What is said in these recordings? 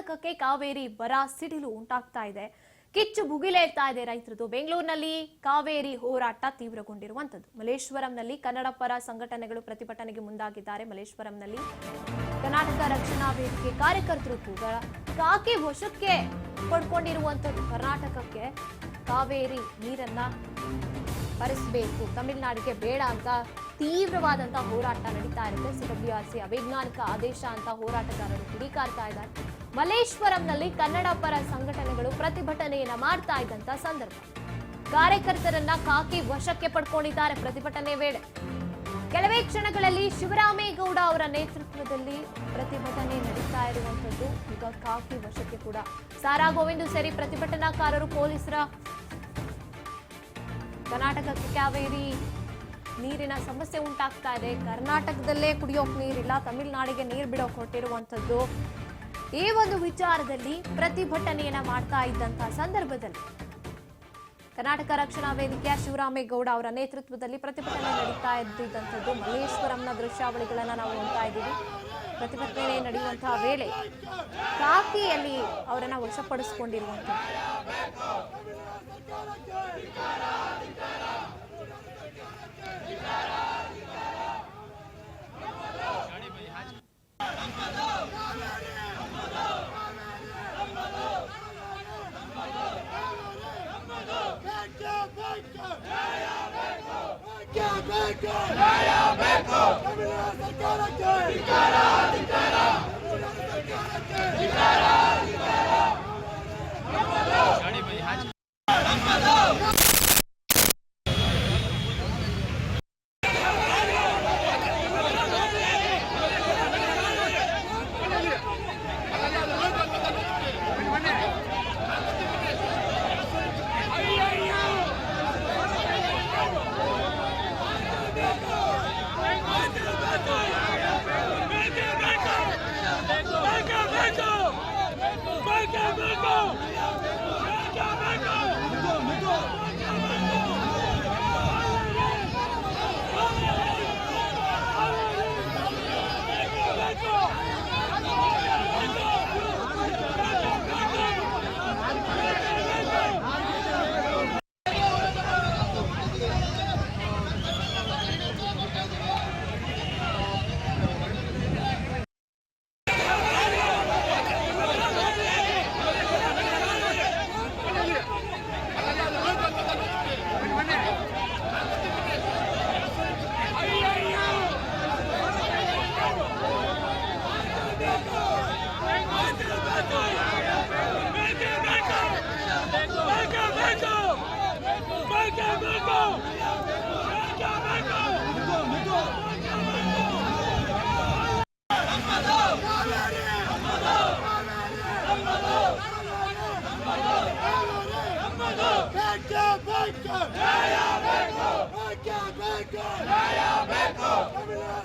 ಕರ್ನಾಟಕಕ್ಕೆ ಕಾವೇರಿ ಬರ ಸಿಡಿಲು ಉಂಟಾಗ್ತಾ ಇದೆ. ಕಿಚ್ಚು ಭುಗಿಲೇಳ್ತಾ ಇದೆ ರೈತರದು. ಬೆಂಗಳೂರಿನಲ್ಲಿ ಕಾವೇರಿ ಹೋರಾಟ ತೀವ್ರಗೊಂಡಿರುವಂತದ್ದು. ಮಲ್ಲೇಶ್ವರಂನಲ್ಲಿ ಕನ್ನಡ ಪರ ಸಂಘಟನೆಗಳು ಪ್ರತಿಭಟನೆಗೆ ಮುಂದಾಗಿದ್ದಾರೆ. ಮಲ್ಲೇಶ್ವರಂನಲ್ಲಿ ಕರ್ನಾಟಕ ರಕ್ಷಣಾ ವೇದಿಕೆ ಕಾರ್ಯಕರ್ತರು ಕೂಡ ಕಾಕಿ ವಶಕ್ಕೆ ಪಡ್ಕೊಂಡಿರುವಂತದ್ದು. ಕರ್ನಾಟಕಕ್ಕೆ ಕಾವೇರಿ ನೀರನ್ನ ಹರಿಸಬೇಕು, ತಮಿಳುನಾಡಿಗೆ ಬೇಡ ಅಂತ ತೀವ್ರವಾದಂತಹ ಹೋರಾಟ ನಡೀತಾ ಇರುತ್ತೆ. ಸಿಡಬ್ಲ್ಯೂಆರ್ಸಿ ಅವೈಜ್ಞಾನಿಕ ಆದೇಶ ಅಂತ ಹೋರಾಟಗಾರರು ಕಿಡಿಕಾರ್ತಾ ಇದ್ದಾರೆ. ಮಲ್ಲೇಶ್ವರಂನಲ್ಲಿ ಕನ್ನಡ ಪರ ಸಂಘಟನೆಗಳು ಪ್ರತಿಭಟನೆಯನ್ನ ಮಾಡ್ತಾ ಇದ್ದಂತ ಸಂದರ್ಭ ಕಾರ್ಯಕರ್ತರನ್ನ ಕಾಕಿ ವಶಕ್ಕೆ ಪಡ್ಕೊಂಡಿದ್ದಾರೆ. ಪ್ರತಿಭಟನೆ ವೇಳೆ ಕೆಲವೇ ಕ್ಷಣಗಳಲ್ಲಿ ಶಿವರಾಮೇಗೌಡ ಅವರ ನೇತೃತ್ವದಲ್ಲಿ ಪ್ರತಿಭಟನೆ ನಡೀತಾ ಇರುವಂತದ್ದು. ಈಗ ಕಾಕಿ ವಶಕ್ಕೆ ಕೂಡ ಸಾರಾ ಗೋವಿಂದು ಸೇರಿ ಪ್ರತಿಭಟನಾಕಾರರು ಪೊಲೀಸರ ಕರ್ನಾಟಕಕ್ಕೆ ಕಾವೇರಿ ನೀರಿನ ಸಮಸ್ಯೆ ಉಂಟಾಗ್ತಾ ಇದೆ, ಕರ್ನಾಟಕದಲ್ಲೇ ಕುಡಿಯೋಕ್ ನೀರಿಲ್ಲ, ತಮಿಳುನಾಡಿಗೆ ನೀರು ಬಿಡೋಕ್ ಹೊರಟಿರುವಂತದ್ದು. ಈ ಒಂದು ವಿಚಾರದಲ್ಲಿ ಪ್ರತಿಭಟನೆಯನ್ನ ಮಾಡ್ತಾ ಇದ್ದಂತಹ ಸಂದರ್ಭದಲ್ಲಿ ಕರ್ನಾಟಕ ರಕ್ಷಣಾ ವೇದಿಕೆಯ ಶಿವರಾಮೇಗೌಡ ಅವರ ನೇತೃತ್ವದಲ್ಲಿ ಪ್ರತಿಭಟನೆ ನಡೀತಾ ಇದ್ದಂಥದ್ದು. ಮಲ್ಲೇಶ್ವರಂನ ದೃಶ್ಯಾವಳಿಗಳನ್ನ ನಾವು ನೋಡ್ತಾ ಇದ್ದೀವಿ. ಪ್ರತಿಭಟನೆ ನಡೆಯುವಂತಹ ವೇಳೆ ಕಾಕಿಯಲ್ಲಿ ಅವರನ್ನ ವಶಪಡಿಸಿಕೊಂಡಿರುವಂಥದ್ದು.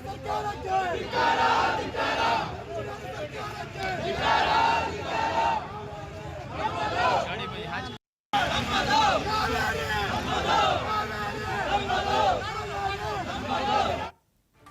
ಸರ್ಕಾರಕ್ಕೆ